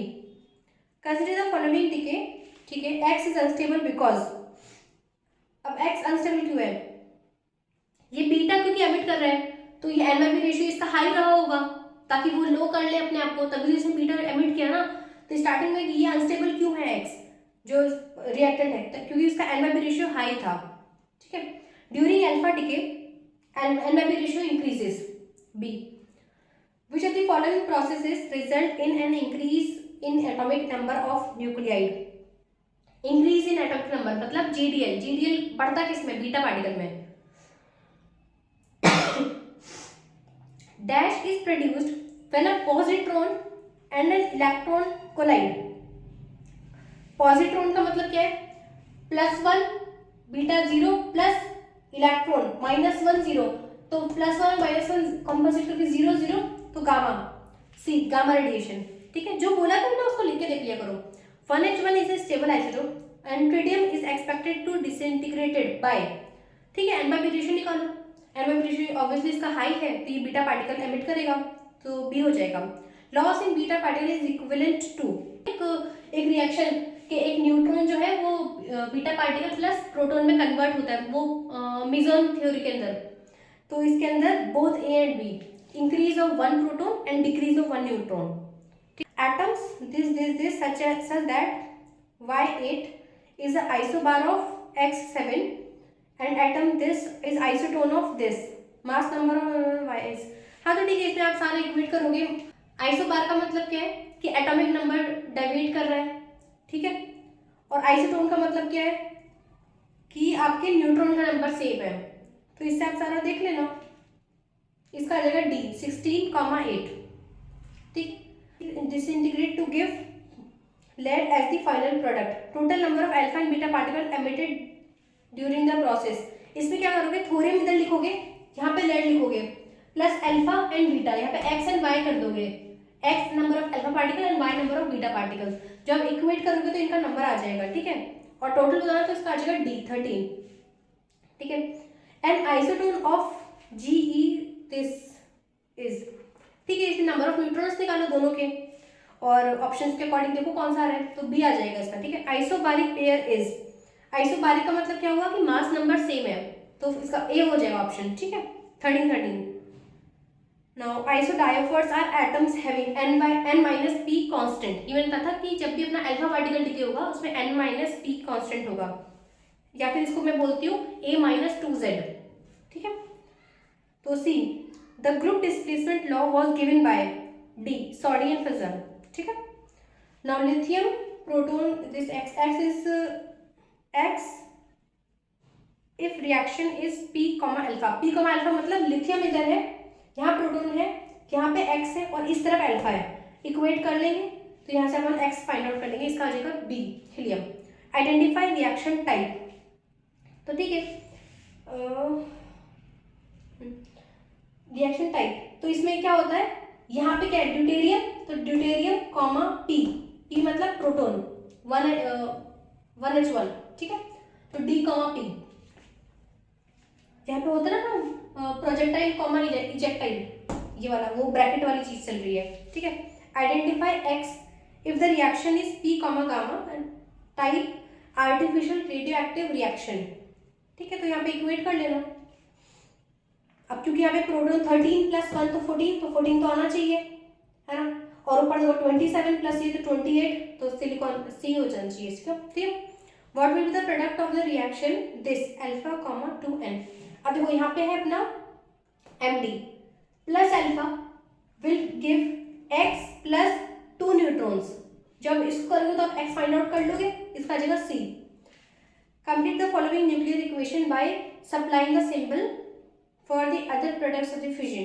consider the following decay, ठीक है। एक्स इज अनस्टेबल बिकॉज, अब एक्स अनस्टेबल क्यों है, ये बीटा क्योंकि एमिट कर रहा है, तो ये एन/बी रेशियो इसका हाई रहा होगा ताकि वो लो कर ले अपने आप को, तभी इसने बीटा एमिट किया ना। तो स्टार्टिंग में ये अनस्टेबल क्यों है एक्स जो रिएक्टेंट है, क्योंकि इसका एन/बी रेशियो हाई था, ठीक है। ड्यूरिंग अल्फा डिके एन/बी ratio increases. B, which of the following processes result in an increase in atomic number of nuclei? Increase in atomic number मतलब JDL बढ़ता किसमें, बीटा पार्टिकल में। Dash is produced when a positron and an electron collide. Positron का मतलब क्या है, +1 बीटा 0 प्लस इलेक्ट्रॉन -1 0, तो +1 और -1 कंपोजिट करके 0 0, तो गामा, सी गामा रेडिएशन, ठीक है। जो बोला था ना उसको लिख के देख लिया करो। 1H1 is a stable isotope and tritium is expected to disintegrated by, ठीक है। एन/बी रेशियो निकालो, एन/बी रेशियो ऑब्वियसली इसका हाई है, तो ये बीटा पार्टिकल एमिट करेगा, तो बी हो जाएगा। Loss in beta particle is equivalent to, एक रिएक्शन के एक न्यूट्रॉन जो है वो बीटा पार्टिकल प्लस प्रोटॉन में कन्वर्ट होता है, वो मेसॉन थ्योरी के अंदर। तो इसके अंदर both A and B, increase of 1 proton and decrease of 1 neutron. Atoms this such that Y8 is the isobar of X7 and atom this is isotone of this, mass number of Y is। हाँ तो ठीक है, इसमें आप सारे इक्वेट करोगे। आइसोबार का मतलब क्या है कि एटॉमिक नंबर डेविएट कर रहा है, ठीक है। और आइसोटोन का मतलब क्या है कि आपके न्यूट्रॉन का नंबर सेम है, तो इससे आप सारा देख लेना। इसका आ जाएगा D 16,8, ठीक। Disintegrate to give lead as the final product. Total number of alpha and beta particle emitted during the process. इसमें क्या करोगे, थोरियम इधर लिखोगे, यहाँ पे lead लिखोगे, प्लस अल्फा एंड बीटा, यहाँ पे x एंड y कर दोगे, x number of alpha particle and y number of beta particles. जब इक्वेट करोगे तो इनका नंबर आ जाएगा, ठीक है। और टोटल बताना तो इसका आ जाएगा D 13, ठीक है। An isotone of GE this is, ठीक है। इसमें नंबर ऑफ न्यूट्रॉन्स निकालो दोनों के, और ऑप्शंस के अकॉर्डिंग देखो कौन सा आ रहा है, तो बी आ जाएगा इसका, ठीक है। आइसोबारिक पेयर इज, आइसोबारिक का मतलब क्या हुआ कि मास नंबर सेम है, तो इसका ए हो जाएगा ऑप्शन, ठीक है। 13 now isodiaphers are atoms having n-p constant. ये मैंने कहा था कि जब भी अपना अल्फा पार्टिकल डिके होगा उसमें n-p कांस्टेंट होगा, या फिर इसको मैं बोलती हूँ a-2z, ठीक है। तो सी The group displacement law was given by D. Soddy and Fazal, ठीक है। Now lithium proton, this x is x if reaction is p, alpha। p, alpha मतलब लिथियम इधर है, यहाँ प्रोटॉन है, यहाँ पे x है और इस तरफ अल्फा है, इक्वेट कर लेंगे तो यहाँ से अपन x फाइंड आउट कर लेंगे, इसका आ जाएगा B helium. Identify reaction type, तो ठीक है। रिएक्शन टाइप, तो इसमें क्या होता है, यहाँ पे क्या है ड्यूटेरियम, तो ड्यूटेरियम कॉमा P, P मतलब प्रोटॉन 1H1, ठीक है। तो D कॉमा P, यहाँ पे होता है ना प्रोजेक्टाइल कॉमा इजेक्टाइल, ये वाला वो ब्रैकेट वाली चीज चल रही है, ठीक है। Identify X if the reaction is P comma gamma type artificial radio active reaction, ठीक है। तो यहाँ पे इक्वेट कर लेना। अब क्योंकि यहाँ पे प्रोटॉन 13 + 1 तो 14, तो 14 तो आना चाहिए, है ना। और ऊपर देखो 27 प्लस ये तो 28, तो सिलिकॉन सी हो जाना चाहिए इसका, ठीक है। What will be the product of the reaction this alpha comma 2n। अब देखो यहाँ पे है अपना MD plus alpha will give x plus 2 neutrons. जब इसको करोगे तो आप एक्स फाइंड आउट कर लोगे, इसका आ जाएगा C. Complete the following nuclear equation by supplying the symbol for the other products of the fusion.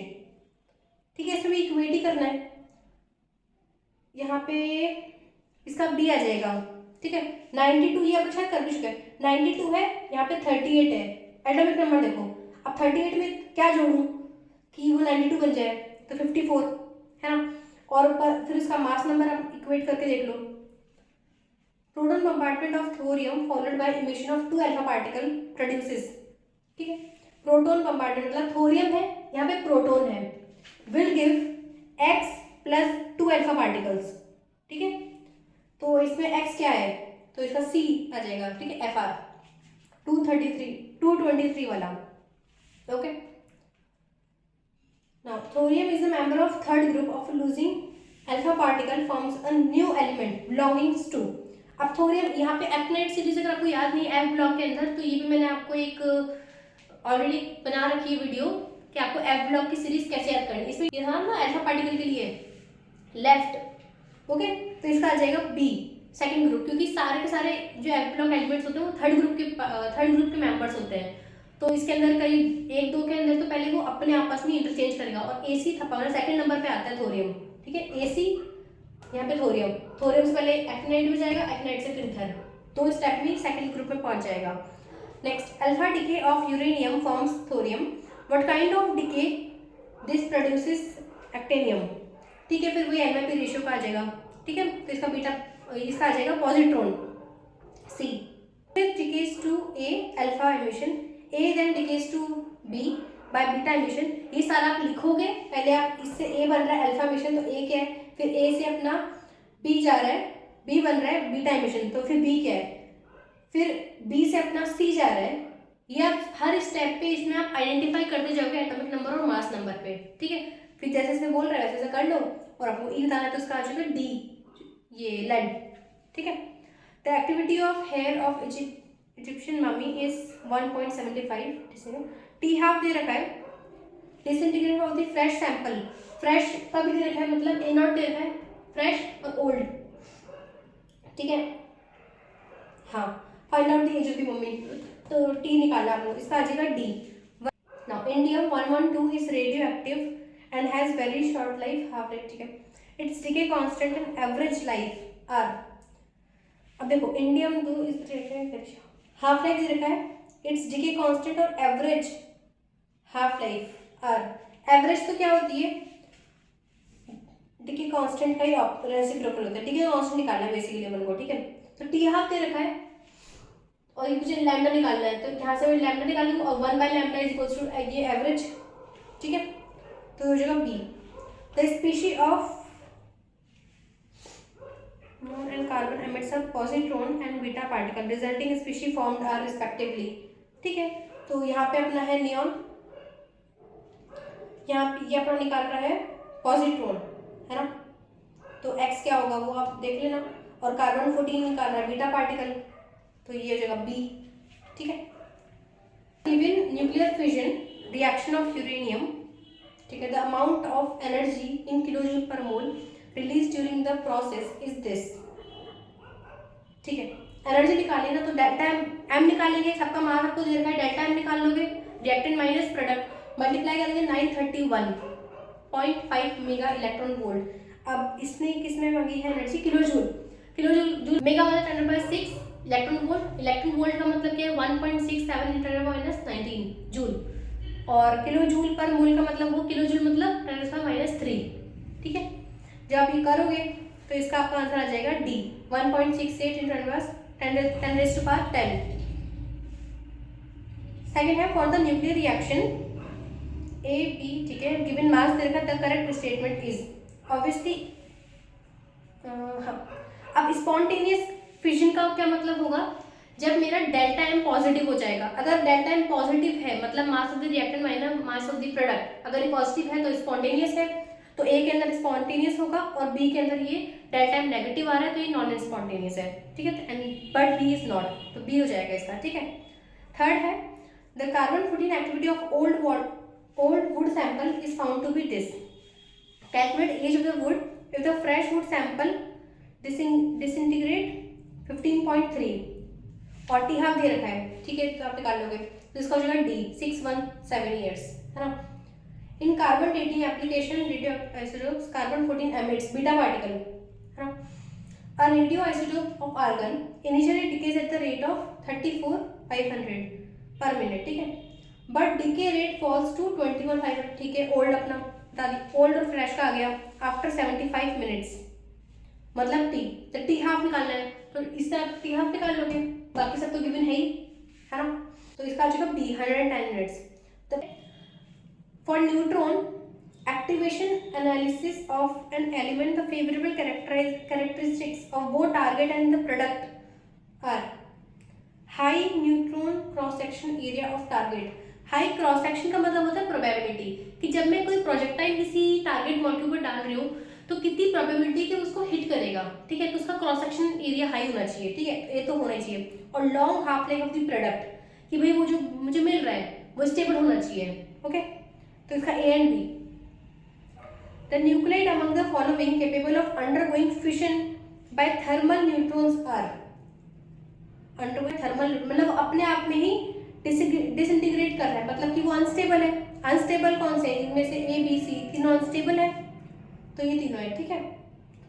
ठीक है, इसमें भी इक्वेट ही करना है। यहाँ पे इसका बी आ जाएगा। ठीक है, 92 ये आप शायद कर भी चुके हैं, 92 है, यहाँ पे 38 है। एटॉमिक नंबर देखो, अब 38 में क्या जोड़ूं कि वो 92 बन जाए, तो 54 है ना। और फिर इसका मास नंबर आप इक्वेट करके देख लो। Proton compartment of thorium followed by emission of 2 alpha particle produces. ठीक है, प्रोटॉन कंपार्टमेंट मतलब थोरियम है, यहाँ पे प्रोटॉन है, will give x plus 2 alpha particles. ठीक है, तो इसमें x क्या है, तो इसका c आ जाएगा। ठीक है, Fr 223 वाला। Okay, now thorium is a member of third group of losing alpha particle forms a new element belongs to। अब थोरियम यहाँ पे एक्टिनाइड सीरीज अगर आपको याद नहीं एफ ब्लॉक के अंदर, तो ये भी मैंने आपको एक ऑलरेडी बना रखी है वीडियो कि आपको एफ ब्लॉक की सीरीज कैसे याद करनी है। इसमें यहाँ ना अल्फा पार्टिकल के लिए लेफ्ट। ओके, तो इसका आ जाएगा बी सेकंड ग्रुप, क्योंकि सारे के सारे जो एफ ब्लॉक एलिमेंट्स होते हैं वो थर्ड ग्रुप के मेंबर्स होते हैं। तो इसके अंदर करीब 1-2 के अंदर तो पहले वो अपने आपस में इंटरचेंज करेगा, और एसी थप्पा सेकंड नंबर पे आता है थोरियम। ठीक है, एसी यहाँ पे थोरियम से पहले एक्टिनाइड में जाएगा, एक्टिनाइड से फिर इथर, तो स्टेप में सेकंड ग्रुप में पहुंच जाएगा। Next, alpha decay of uranium forms thorium. What kind of decay this produces actinium. ठीक है, फिर वही NYP रेशियो का आ जाएगा। ठीक है, तो इसका आ जाएगा positron C. Decays to A alpha emission, A then decays to B by beta emission. ये सारा आप लिखोगे, पहले आप इससे ए बन रहा है अल्फा एमिशन, तो ए क्या है, फिर ए से अपना बी जा रहा है, बी बन रहा है बीटा एमिशन, तो फिर बी क्या है, फिर बी से अपना सी जा रहा है। ये आप हर स्टेप पे इसमें आप आइडेंटिफाई करते जाओगे एटॉमिक नंबर और मास नंबर पे। ठीक है, फिर जैसे इसमें बोल रहा है वैसे कर लो, और आपको ई बताना है तो उसका आ जाएगा डी, ये लेड। ठीक है, the activity of hair of Egyptian mummy is 1.75। T half दे रखा है, disintegration of the fresh sample, fresh का भी दे रखा है, मतलब ए नॉट दे रखा है, फ्रेश और ओल्ड। ठीक है, हाँ, find out the age of the mummy, तो टी निकालना आप लोग, इसका आ जाएगा D. Now indium 112 is radioactive and has very short life, half life। ठीक है, its decay constant and average life are। अब देखो इंडियम 2 इस हाफ लाइफ दे रखा है, its decay constant और average half life are. Average तो क्या होती है, डिके कांस्टेंट का ही रेसिप्रोकल होता है। डिके कांस्टेंट निकालना है बेसिकली अपन को। ठीक है, तो टी हाफ दे रखा है और ये मुझे लैम्डा निकालना है, तो यहाँ से मैं लैम्डा निकालूंगा और 1 by lambda is equals to ये एवरेज। ठीक है, तो हो जाएगा B. The species of neon and carbon emits a positron and beta particle, resulting species formed are respectively। ठीक है, तो यहाँ पे अपना है नियॉन, यहाँ ये अपना निकाल रहा है पॉजिट्रॉन, है ना, तो x क्या होगा वो आप देख लेना, और कार्बन 14 निकाल रहा है बीटा पार्टिकल, तो ये हो जाएगा बी। ठीक है, given nuclear fission reaction of uranium. ठीक है, the amount of energy in kilojoule per mole release during the process is this. ठीक है, एनर्जी निकालिए ना, तो डेल्टा एम निकालेंगे, सबका मान आपको दे रखा है, डेल्टा एम निकाल लोगे, रिएक्टेंट माइनस प्रोडक्ट मल्टीप्लाई करेंगे 931.5 मेगा इलेक्ट्रॉन वोल्ट। अब इसने किसमें मांगी है एनर्जी, किलोजूल मेगा मतलब 10⁻6 इलेक्ट्रॉन वोल्ट का मतलब क्या है 1.67 × 10⁻19 जूल, और किलो जूल पर मोल का मतलब वो किलो जूल मतलब 10⁻³ ठीक है, जब ये करोगे तो इसका आपका आंसर आ जाएगा डी 1.68 × 10⁻10। सेकेंड है for the nuclear reaction A B, ठीक है, गिवन मास दे रखा, the correct statement is obviously. हाँ, अब स्पॉन्टेनियस फिजन का क्या मतलब होगा, जब मेरा डेल्टा एम पॉजिटिव हो जाएगा। अगर डेल्टा एम पॉजिटिव है मतलब mass of the reactant minus mass of the product, अगर ये पॉजिटिव है तो स्पॉन्टेनियस है, तो ए के अंदर स्पॉन्टेनियस होगा और बी के अंदर ये डेल्टा एम नेगेटिव आ रहा है तो ये नॉन स्पॉन्टेनियस है। ठीक है, and but B is not, तो बी हो जाएगा इसका। ठीक है, थर्ड है the carbon 14 activity of old wood sample is found to be this. Calculate age of the wood if the fresh wood sample disintegrate 15.3 और टी हाफ दे रखा है, ठीक है, तो आप निकाल लोगे तो इसका हो जाएगा डी 617 ईयर्स, है ना। In carbon dating application radioisotopes carbon 14 emits beta particle, है ना। A radioisotope of argon initially decays at the rate of 34,500 per minute, ठीक है, but decay rate falls to 21,500, ठीक है, ओल्ड अपना बता दी, ओल्ड और फ्रेश का आ गया आफ्टर 75 मिनट्स, मतलब टी, तो टी हाफ निकालना है तो इससे आप टी हाफ निकाल लोगे, बाकी सब तो गिवन है ही, है ना। तो इसका आ जाएगा बी 110 मिनट्स। तो for neutron activation analysis of an element, the favorable characteristics of both target and the product are high neutron cross section area of target। high cross section का मतलब होता है प्रोबेबिलिटी, कि जब मैं कोई प्रोजेक्टाइल किसी टारगेट मॉलिक्यूल पर डाल रही हूँ तो कितनी प्रोबेबिलिटी कि उसको हिट करेगा, ठीक है, तो उसका क्रॉस सेक्शन एरिया हाई होना चाहिए, ठीक है, ये तो होना चाहिए। और long half life of the product, कि भाई वो जो मुझे मिल रहा है वो स्टेबल होना चाहिए, ओके। तो इसका A and B. The nuclide among the following capable of undergoing fission by thermal neutrons are undergoing thermal, मतलब अपने आप में ही डिसइंटीग्रेट कर रहा है, मतलब कि वो अनस्टेबल है। अनस्टेबल कौन से, इनमें से ए बी सी तीनों अनस्टेबल है, तो ये तीनों है, ठीक है।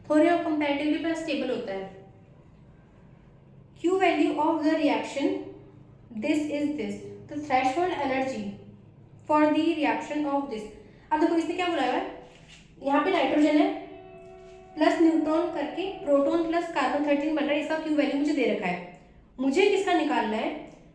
थ्योरी ऑफ कंपैरेटिवली पर स्टेबल होता है। Q value of the reaction, this is this the threshold energy for the reaction of this। अब देखो इसने क्या बोला है, यहाँ पे नाइट्रोजन है प्लस न्यूट्रॉन करके प्रोटॉन प्लस कार्बन 13 बन रहा है, इसका क्यू वैल्यू मुझे दे रखा है। मुझे किसका निकालना है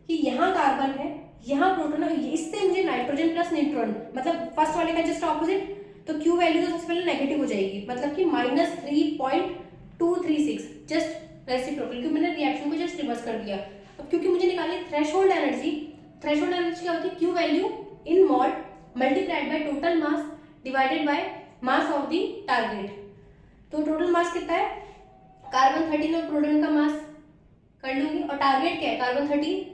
कि यहाँ कार्बन है, यहाँ प्रोटॉन है, इससे मुझे नाइट्रोजन प्लस न्यूट्रॉन, मतलब फर्स्ट वाले का जस्ट ऑपोजिट, तो क्यू वैल्यू तो सबसे पहले नेगेटिव हो जाएगी, मतलब कि -3.236 जस्ट रेसिप्रोकल, क्योंकि मैंने रिएक्शन को जस्ट रिवर्स कर दिया। अब क्योंकि मुझे निकाली थ्रेशोल्ड एनर्जी, थ्रेशोल्ड एनर्जी क्या होती है, Q value in mall multiplied by total mass divided by mass of the target. तो टोटल मास कितना है, कार्बन 13 और प्रोटॉन का मास कर लूंगी, और टारगेट क्या है कार्बन 13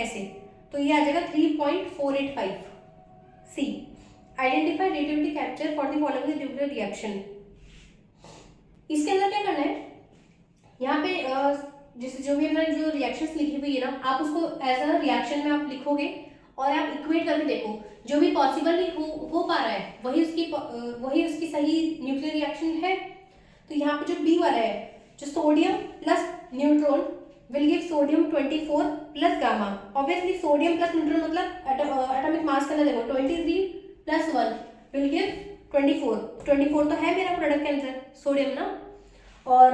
ऐसे, तो ये आ जाएगा 3.485। C identify radioactive capture for the following nuclear reaction. इसके अंदर क्या करना है, यहाँ पे जैसे जो भी हमने जो रिएक्शंस लिखी हुई है ना, आप उसको एज अ रिएक्शन में आप लिखोगे और आप इक्वेट करके देखो, जो भी पॉसिबल हो पा रहा है वही उसकी सही न्यूक्लियर रिएक्शन है। तो यहाँ पे जो बी वाला है, जो sodium plus neutron will give sodium 24 plus gamma. Obviously sodium plus neutron मतलब एटॉमिक मास का देखो 23 प्लस 1 विल गिव 24 तो है मेरा प्रोडक्ट के अंदर सोडियम ना, और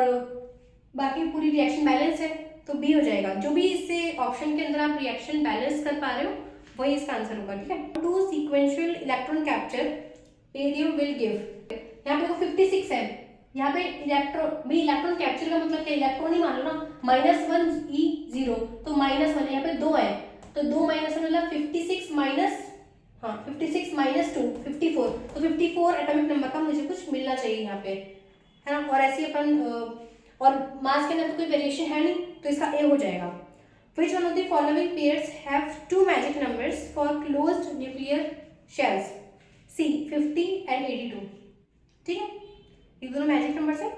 बाकी पूरी रिएक्शन बैलेंस है, तो बी हो जाएगा। जो भी इससे ऑप्शन के अंदर आप रिएक्शन बैलेंस कर पा रहे हो वही इसका आंसर होगा, ठीक है। Two sequential electron capture barium will give, यहाँ पे देखो 56 है, यहाँ पे इलेक्ट्रॉन कैप्चर का मतलब क्या, इलेक्ट्रॉन ही मान लो ना, -1 E0 तो -1, यहाँ पे 2 है तो 2 -1 मतलब 56 माइनस 2 54, तो 54 एटॉमिक नंबर का मुझे कुछ मिलना चाहिए यहाँ पे, है ना। और ऐसे अपन और मास के अंदर तो कोई वेरिएशन है नहीं, तो इसका ए हो जाएगा। Which one of the following pairs have two magic numbers for closed nuclear shells? C 50 and 82, ठीक है, ये दोनों मैजिक नंबर्स हैं।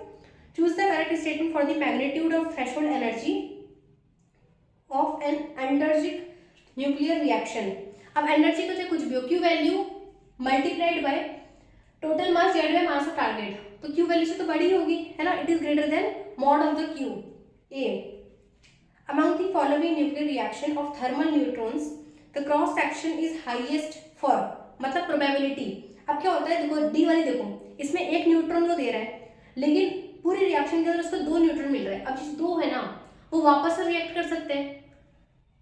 Choose the correct statement for the magnitude of threshold energy of an energic nuclear reaction। अब एनर्जी को चाहे कुछ भी हो, Q value multiplied by total mass divided by mass of target, तो क्यू वैल्यू से तो बड़ी होगी, है ना, it is greater than mod of the Q. A among the following nuclear reaction of thermal neutrons the cross section is highest for, मतलब प्रोबेबिलिटी। अब क्या होता है, देखो डी वाली देखो, इसमें एक न्यूट्रॉन को दे रहा है लेकिन पूरी रिएक्शन के अंदर उसको 2 न्यूट्रॉन मिल रहा है। अब जिस 2 है ना वो वापस से रिएक्ट कर सकते हैं,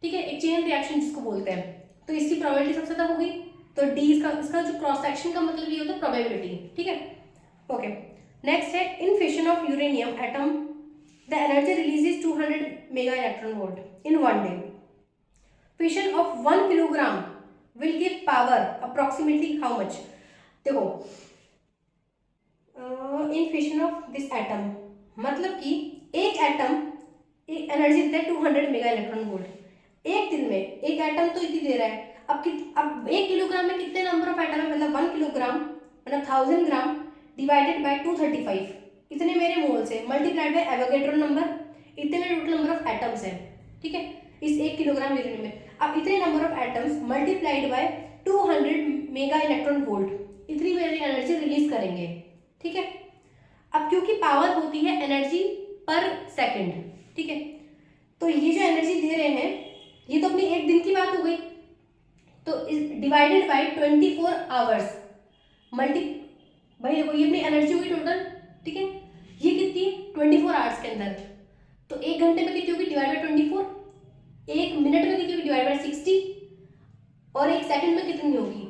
ठीक है, एक चेन रिएक्शन जिसको बोलते हैं, तो इसकी प्रोबेबिलिटी सबसे ज्यादा होगी, तो डी इसका जो क्रॉस सेक्शन का मतलब ये होता है प्रोबेबिलिटी, ठीक है, ओके। नेक्स्ट है in fission of uranium atom the energy releases 200 mega electron volt in one day. Fission of 1 kilogram will give power approximately how much? देखो in fission of this atom मतलब कि एक एटम एक एनर्जी देता है 200 मेगा इलेक्ट्रॉन वोल्ट एक दिन में। एक एटम तो इतनी दे रहा है, अब 1 किलोग्राम में कितने नंबर ऑफ एटम है, मतलब 1 किलोग्राम मतलब 1000 ग्राम डिवाइडेड बाय 235, इतने मेरे मोल्स है, मल्टीप्लाइड बाय एवोगैड्रो नंबर, इतने टोटल नंबर ऑफ एटम्स है, ठीक है, इस 1 किलोग्राम यूरेनियम में। अब इतने number of atoms multiplied by 200 mega electron volt, इतनी एनर्जी रिलीज करेंगे, ठीक है। अब क्योंकि पावर होती है एनर्जी पर सेकंड, ठीक है, तो ये जो एनर्जी दे रहे हैं ये तो अपनी एक दिन की बात हो गई, तो डिवाइडेड बाय 24 आवर्स मल्टी, भाई देखो ये अपनी एनर्जी हुई टोटल, ठीक है, ये कितनी 24 आवर्स के अंदर, तो 1 घंटे में कितनी होगी डिवाइड बाय 24, 1 मिनट में कितनी होगी डिवाइड बाय 60, और 1 सेकंड में कितनी होगी,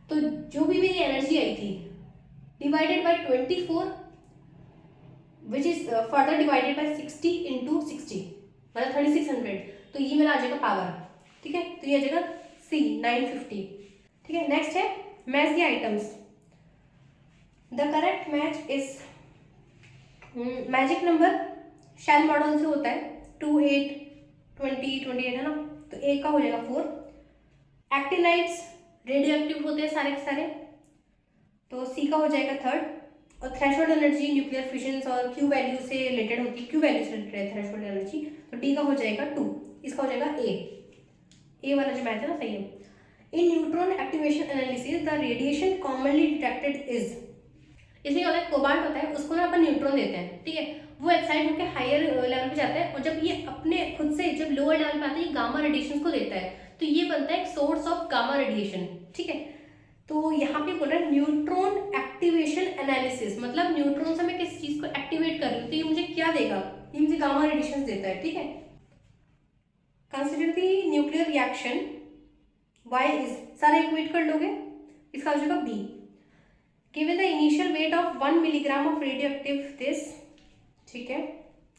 तो जो भी मेरी एनर्जी आई थी divided by 24 which is further divided by 60 into 60 मतलब 3600, तो ये मेरा आ जाएगा पावर, ठीक है, तो ये आ जाएगा C 950, ठीक है। नेक्स्ट है match the items, the correct match is magic number shell model से होता है 2 8 20 28 है ना, तो एक का हो जाएगा 4। एक्टिनाइट्स रेडियो एक्टिव होते हैं सारे के सारे, तो C का हो जाएगा 3rd, और थ्रेशोल्ड एनर्जी न्यूक्लियर फिशन और Q वैल्यू से रिलेटेड होती है, Q वैल्यू से रिलेटेड है थ्रेशोल्ड एनर्जी, तो D का हो जाएगा 2, इसका हो जाएगा A वाला जो मैच है ना सही है। In neutron activation analysis the radiation commonly detected is, इसमें होता है कोबाल्ट होता है, उसको ना अपन न्यूट्रॉन देते हैं, ठीक है, वो एक्साइट होकर हायर लेवल पे जाता है, और जब ये अपने खुद से जब लोअर लेवल पे आता है ये गामा रेडिएशन को देता है, तो ये बनता है एक सोर्स ऑफ गामा रेडिएशन, ठीक है। तो यहाँ पे बोल रहा है न्यूट्रॉन एक्टिवेशन एनालिसिस, मतलब न्यूट्रॉन से मैं किस चीज को एक्टिवेट कर रही हूँ, तो ये मुझे क्या देगा, ये मुझे गामा रेडिएशन देता है, ठीक है। Consider the nuclear reaction Y is, सारा इक्वेट कर लोगे, इसका हो जाएगा B। Given the initial weight of 1 milligram of radio active this, ठीक है,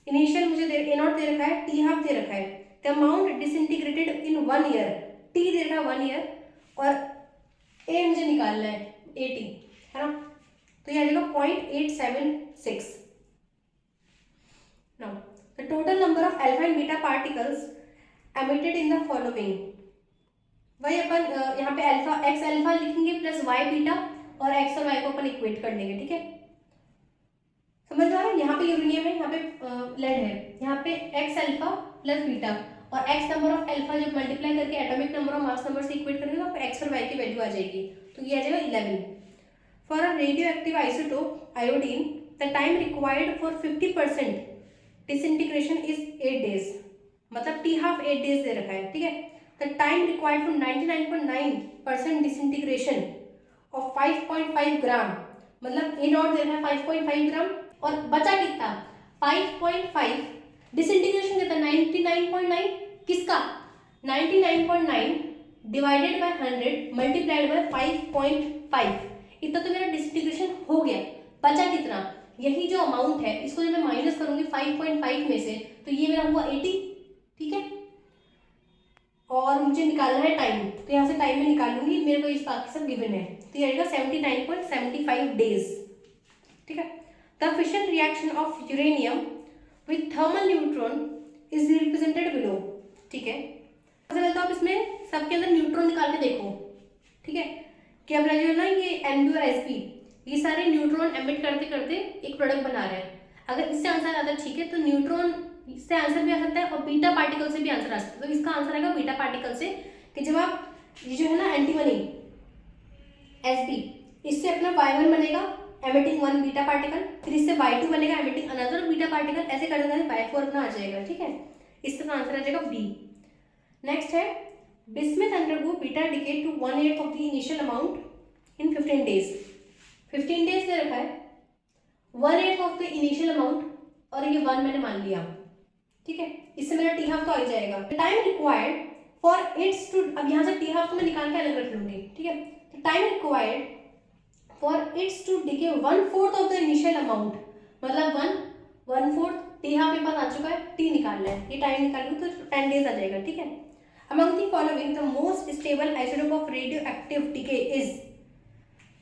इनिशियल मुझे A0 दे रखा है, T हाफ दे रखा है, the amount disintegrated in 1 year, T दे रखा है 1 ईयर, और A मुझे निकालना है 80, है ना, तो ये आ जाएगा 0.876। Now the total number of alpha and beta particles emitted in the following, वही अपन यहाँ पे अल्फा एक्स अल्फा लिखेंगे प्लस वाई बीटा, और एक्स और वाई को अपन इक्वेट कर लेंगे, ठीक है, समझ में आ रहा है। यहाँ पे यूरेनियम है, यहाँ पे लेड है, यहाँ पे एक्स अल्फा प्लस बीटा, और एक्स नंबर ऑफ अल्फा जब मल्टीप्लाई करके एटॉमिक नंबर और मास नंबर से इक्वेट करेंगे तो आपको एक्स और वाई की वैल्यू आ जाएगी, तो ये आ जाएगा 11। For a radio active isotope iodine the time required for 50% disintegration is 8 days, मतलब T हाफ 8 डेज दे रखा है, ठीक है। The time required for 99.9% disintegration of 5.5 ग्राम, मतलब A0 दे रखा है 5.5 ग्राम, और बचा कितना 5.5, डिसइंटीग्रेशन कितना 99.9, किसका 99.9 डिवाइडेड बाय 100 मल्टीप्लाइड बाय 5.5, इतना तो मेरा डिसइंटीग्रेशन हो गया, बचा कितना, यही जो अमाउंट है इसको जब मैं माइनस करूंगी 5.5 में से, तो ये मेरा हुआ 80, ठीक है, और मुझे निकालना है टाइम, तो यहाँ से टाइम में निकाल लूंगी, मेरे को इस बाकी सब गिवन है, तो ये आएगा 79.75 डेज, ठीक है। The fission reaction of uranium with thermal neutron is represented below, ठीक है। सबसे पहले तो आप इसमें सबके अंदर न्यूट्रॉन निकाल के देखो, ठीक है, कि अब जो है ना ये Nb और Sp ये सारे न्यूट्रॉन एमिट करते करते एक प्रोडक्ट बना रहे हैं, अगर इससे आंसर आता है ठीक है, तो न्यूट्रॉन इससे आंसर भी आ सकता है और बीटा पार्टिकल से भी आंसर आ सकता है, तो इसका आंसर आएगा बीटा पार्टिकल से, कि जब आप ये जो है ना एंटीमनी Sp इससे अपना y1 बनेगा एमिटिंग 1 बीटा पार्टिकल, फिर इससे y2 बनेगा एमिटिंग अनदर बीटा पार्टिकल, ऐसे करते करते y4 अपना आ जाएगा, ठीक है, इसका आंसर आ जाएगा B। नेक्स्ट है bismuth undergo beta decay to 1/8 of the initial amount in 15 days, 15 days दे रखा है, 1/8 ऑफ द इनिशियल अमाउंट, और ये 1 मैंने मान लिया, ठीक है, इससे मेरा टी हाफ तो आ ही जाएगा। Time required for its to, अब यहाँ से टी हाफ को मैं निकाल के अलग रख लूंगी, ठीक है, तो time required for its to decay 1/4 of the initial amount, मतलब 1/4 टी हाफ मेरे पास आ चुका है, टी निकालना है, ये टाइम निकाल लूँ तो 10 डेज आ जाएगा, ठीक है। Among the following the most stable isotope of radio active decay is,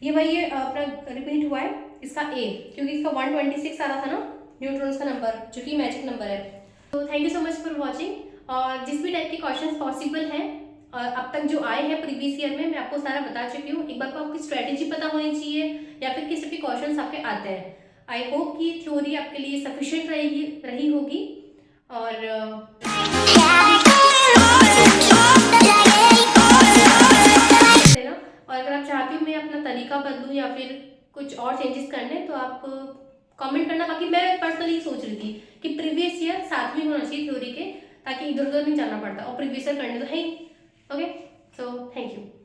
ये भाई ये अपना रिपीट हुआ है, इसका A, क्योंकि इसका 126 आ रहा था ना न्यूट्रॉन्स का नंबर, जो कि मैजिक नंबर है। तो thank you so much for watching, और जिस भी टाइप के क्वेश्चंस पॉसिबल हैं और अब तक जो आए हैं प्रीवियस ईयर में, मैं आपको सारा बता चुकी हूँ। एक बार को आपकी स्ट्रेटेजी पता होनी चाहिए या फिर किस टाइप के क्वेश्चंस आपके आते हैं। आई होप कि थ्योरी आपके लिए सफिशिएंट रही होगी। और अगर आप चाहती हो मैं अपना तरीका बदलूँ या फिर कुछ और चेंजेस करने, तो आप कमेंट करना। बाकी मैं पर्सनली सोच रही थी कि प्रीवियस ईयर साथ में होना चाहिए थ्योरी के, ताकि इधर उधर नहीं जाना पड़ता, और प्रीवियस ईयर करने तो है ही। Okay, so thank you.